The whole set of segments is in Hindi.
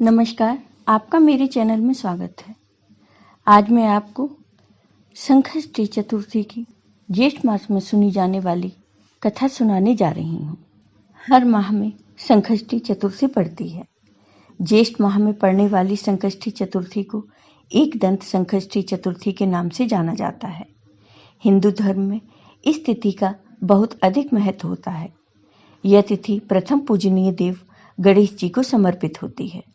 नमस्कार, आपका मेरे चैनल में स्वागत है। आज मैं आपको संकष्टी चतुर्थी की ज्येष्ठ मास में सुनी जाने वाली कथा सुनाने जा रही हूँ। हर माह में संकष्टी चतुर्थी पड़ती है। ज्येष्ठ माह में पड़ने वाली संकष्टी चतुर्थी को एक दंत संकष्टी चतुर्थी के नाम से जाना जाता है। हिंदू धर्म में इस तिथि का बहुत अधिक महत्व होता है। यह तिथि प्रथम पूजनीय देव गणेश जी को समर्पित होती है।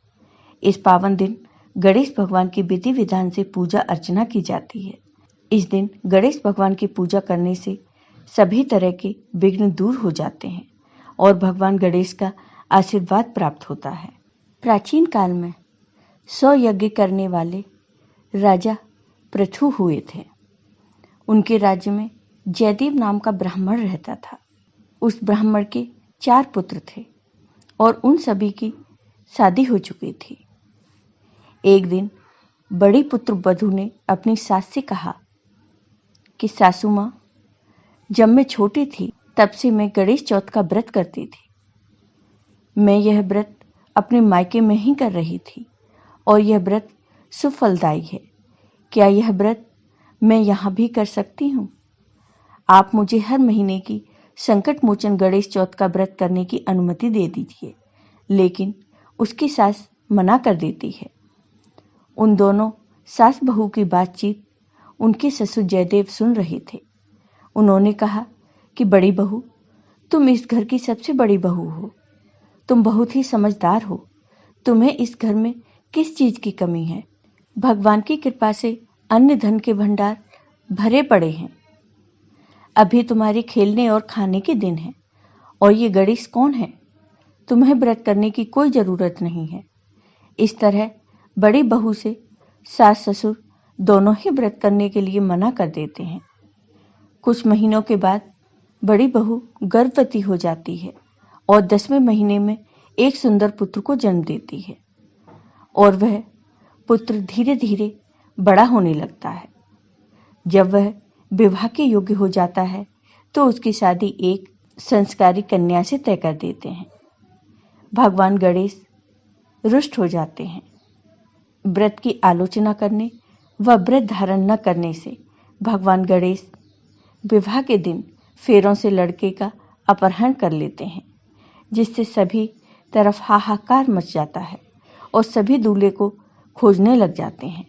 इस पावन दिन गणेश भगवान की विधि विधान से पूजा अर्चना की जाती है। इस दिन गणेश भगवान की पूजा करने से सभी तरह के विघ्न दूर हो जाते हैं और भगवान गणेश का आशीर्वाद प्राप्त होता है। प्राचीन काल में 100 यज्ञ करने वाले राजा पृथु हुए थे। उनके राज्य में जयदेव नाम का ब्राह्मण रहता था। उस ब्राह्मण के 4 पुत्र थे और उन सभी की शादी हो चुकी थी। एक दिन बड़ी पुत्र वधू ने अपनी सास से कहा कि सासू माँ, जब मैं छोटी थी तब से मैं गणेश चौथ का व्रत करती थी। मैं यह व्रत अपने मायके में ही कर रही थी और यह व्रत सुफलदायी है। क्या यह व्रत मैं यहाँ भी कर सकती हूँ? आप मुझे हर महीने की संकट मोचन गणेश चौथ का व्रत करने की अनुमति दे दीजिए। लेकिन उसकी सास मना कर देती है। उन दोनों सास बहू की बातचीत उनके ससुर जयदेव सुन रहे थे। उन्होंने कहा कि बड़ी बहू, तुम इस घर की सबसे बड़ी बहू हो। तुम बहुत ही समझदार हो। तुम्हें इस घर में किस चीज की कमी है? भगवान की कृपा से अन्न धन के भंडार भरे पड़े हैं। अभी तुम्हारे खेलने और खाने के दिन हैं और ये गणेश कौन है? तुम्हें व्रत करने की कोई जरूरत नहीं है। इस तरह बड़ी बहू से सास ससुर दोनों ही व्रत करने के लिए मना कर देते हैं। कुछ महीनों के बाद बड़ी बहू गर्भवती हो जाती है और 10वें महीने में एक सुंदर पुत्र को जन्म देती है और वह पुत्र धीरे धीरे बड़ा होने लगता है। जब वह विवाह के योग्य हो जाता है तो उसकी शादी एक संस्कारी कन्या से तय कर देते हैं। भगवान गणेश रुष्ट हो जाते हैं। व्रत की आलोचना करने व व्रत धारण न करने से भगवान गणेश विवाह के दिन फेरों से लड़के का अपहरण कर लेते हैं, जिससे सभी तरफ हाहाकार मच जाता है और सभी दूल्हे को खोजने लग जाते हैं।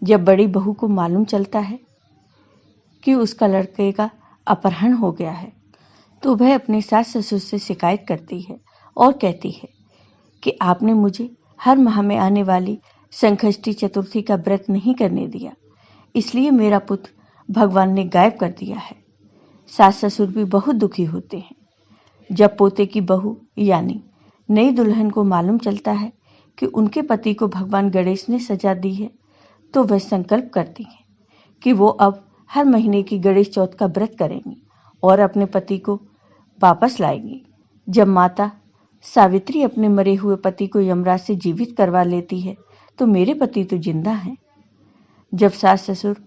जब बड़ी बहू को मालूम चलता है कि उसका लड़के का अपहरण हो गया है तो वह अपने सास ससुर से शिकायत करती है और कहती है कि आपने मुझे हर माह में आने वाली संकष्टी चतुर्थी का व्रत नहीं करने दिया, इसलिए मेरा पुत्र भगवान ने गायब कर दिया है। सास ससुर भी बहुत दुखी होते हैं। जब पोते की बहू यानी नई दुल्हन को मालूम चलता है कि उनके पति को भगवान गणेश ने सजा दी है तो वह संकल्प करती है कि वो अब हर महीने की गणेश चौथ का व्रत करेंगी और अपने पति को वापस लाएंगी। जब माता सावित्री अपने मरे हुए पति को यमराज से जीवित करवा लेती है तो मेरे पति तो जिंदा हैं। जब सास ससुर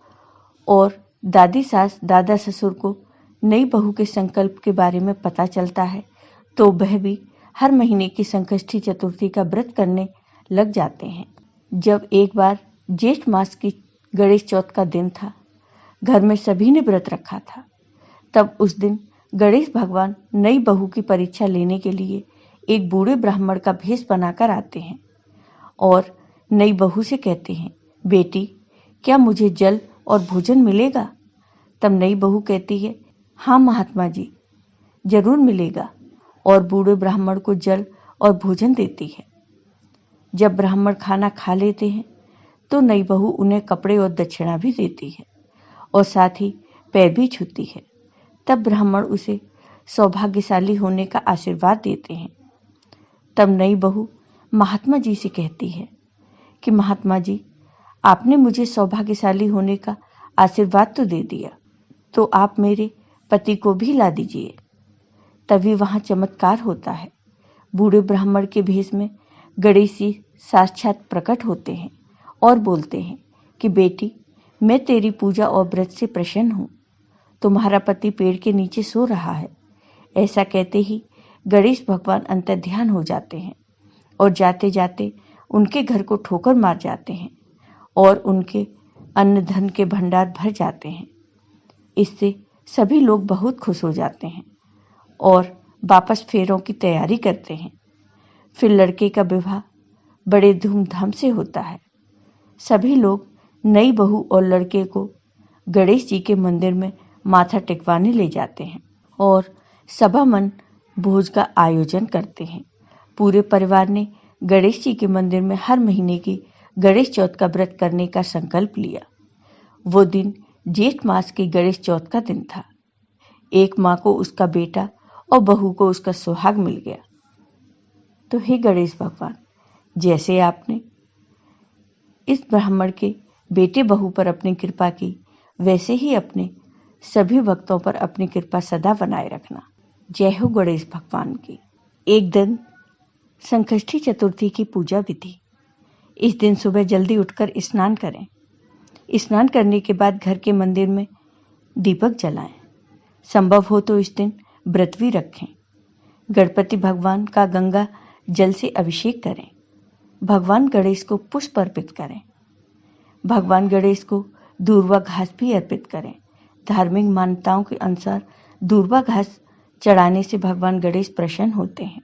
और दादी सास दादा ससुर को नई बहू के संकल्प के बारे में पता चलता है तो वह भी हर महीने की संकष्टी चतुर्थी का व्रत करने लग जाते हैं। जब एक बार ज्येष्ठ मास की गणेश चौथ का दिन था, घर में सभी ने व्रत रखा था। तब उस दिन गणेश भगवान नई बहू की परीक्षा लेने के लिए एक बूढ़े ब्राह्मण का भेष बनाकर आते हैं और नई बहू से कहते हैं, बेटी, क्या मुझे जल और भोजन मिलेगा? तब नई बहू कहती है, हाँ महात्मा जी, जरूर मिलेगा, और बूढ़े ब्राह्मण को जल और भोजन देती है। जब ब्राह्मण खाना खा लेते हैं तो नई बहू उन्हें कपड़े और दक्षिणा भी देती है और साथ ही पैर भी छूती है। तब ब्राह्मण उसे सौभाग्यशाली होने का आशीर्वाद देते हैं। तब नई बहू महात्मा जी से कहती है कि महात्मा जी, आपने मुझे सौभाग्यशाली होने का आशीर्वाद तो दे दिया, तो आप मेरे पति को भी ला दीजिए। तभी वहां चमत्कार होता है। बूढ़े ब्राह्मण के भेष में गणेश जी साक्षात प्रकट होते हैं और बोलते हैं कि बेटी, मैं तेरी पूजा और व्रत से प्रसन्न हूँ। तुम्हारा पति पेड़ के नीचे सो रहा है। ऐसा कहते ही गणेश भगवान अंतर्ध्यान हो जाते हैं और जाते जाते उनके घर को ठोकर मार जाते हैं और उनके अन्न धन के भंडार भर जाते हैं। इससे सभी लोग बहुत खुश हो जाते हैं और वापस फेरों की तैयारी करते हैं। फिर लड़के का विवाह बड़े धूमधाम से होता है। सभी लोग नई बहू और लड़के को गणेश जी के मंदिर में माथा टेकवाने ले जाते हैं और सभा मन भोज का आयोजन करते हैं। पूरे परिवार ने गणेश जी के मंदिर में हर महीने की गणेश चौथ का व्रत करने का संकल्प लिया। वो दिन जेठ मास के गणेश चौथ का दिन था। एक माँ को उसका बेटा और बहू को उसका सुहाग मिल गया। तो हे गणेश भगवान, जैसे आपने इस ब्राह्मण के बेटे बहू पर अपनी कृपा की, वैसे ही अपने सभी भक्तों पर अपनी कृपा सदा बनाए रखना। जय हो गणेश भगवान की। एक दिन संकष्टी चतुर्थी की पूजा विधि। इस दिन सुबह जल्दी उठकर स्नान करें। स्नान करने के बाद घर के मंदिर में दीपक जलाएं। संभव हो तो इस दिन व्रत भी रखें। गणपति भगवान का गंगा जल से अभिषेक करें। भगवान गणेश को पुष्प अर्पित करें। भगवान गणेश को दूर्वा घास भी अर्पित करें। धार्मिक मान्यताओं के अनुसार दूर्वा घास चढ़ाने से भगवान गणेश प्रसन्न होते हैं।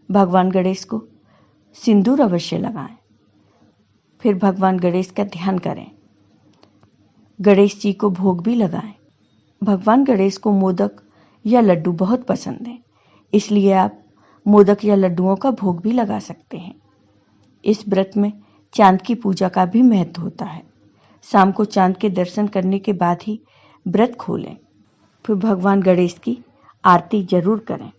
भगवान गणेश को सिंदूर अवश्य लगाएं। फिर भगवान गणेश का ध्यान करें। गणेश जी को भोग भी लगाएं। भगवान गणेश को मोदक या लड्डू बहुत पसंद है, इसलिए आप मोदक या लड्डुओं का भोग भी लगा सकते हैं। इस व्रत में चांद की पूजा का भी महत्व होता है। शाम को चांद के दर्शन करने के बाद ही व्रत खोलें। फिर भगवान गणेश की आरती जरूर करें।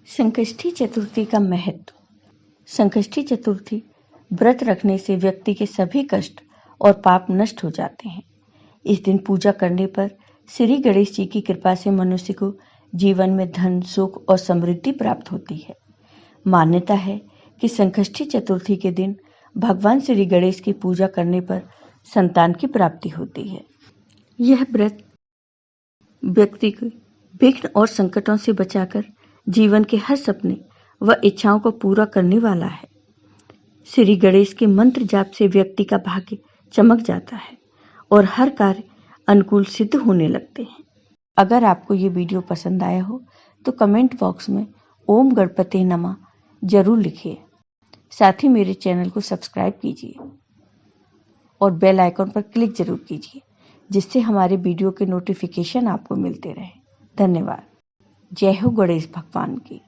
संकष्टी चतुर्थी का महत्व। संकष्टी चतुर्थी व्रत रखने से व्यक्ति के सभी कष्ट और पाप नष्ट हो जाते हैं। इस दिन पूजा करने पर श्री गणेश जी की कृपा से मनुष्य को जीवन में धन, सुख और समृद्धि प्राप्त होती है। मान्यता है कि संकष्टी चतुर्थी के दिन भगवान श्री गणेश की पूजा करने पर संतान की प्राप्ति होती है। यह व्रत व्यक्ति को विघ्न और संकटों से बचाकर जीवन के हर सपने व इच्छाओं को पूरा करने वाला है। श्री गणेश के मंत्र जाप से व्यक्ति का भाग्य चमक जाता है और हर कार्य अनुकूल सिद्ध होने लगते हैं। अगर आपको ये वीडियो पसंद आया हो तो कमेंट बॉक्स में ओम गणपते नमः जरूर लिखिए। साथ ही मेरे चैनल को सब्सक्राइब कीजिए और बेल आइकन पर क्लिक जरूर कीजिए, जिससे हमारे वीडियो के नोटिफिकेशन आपको मिलते रहे। धन्यवाद। जय हो गणेश भगवान की।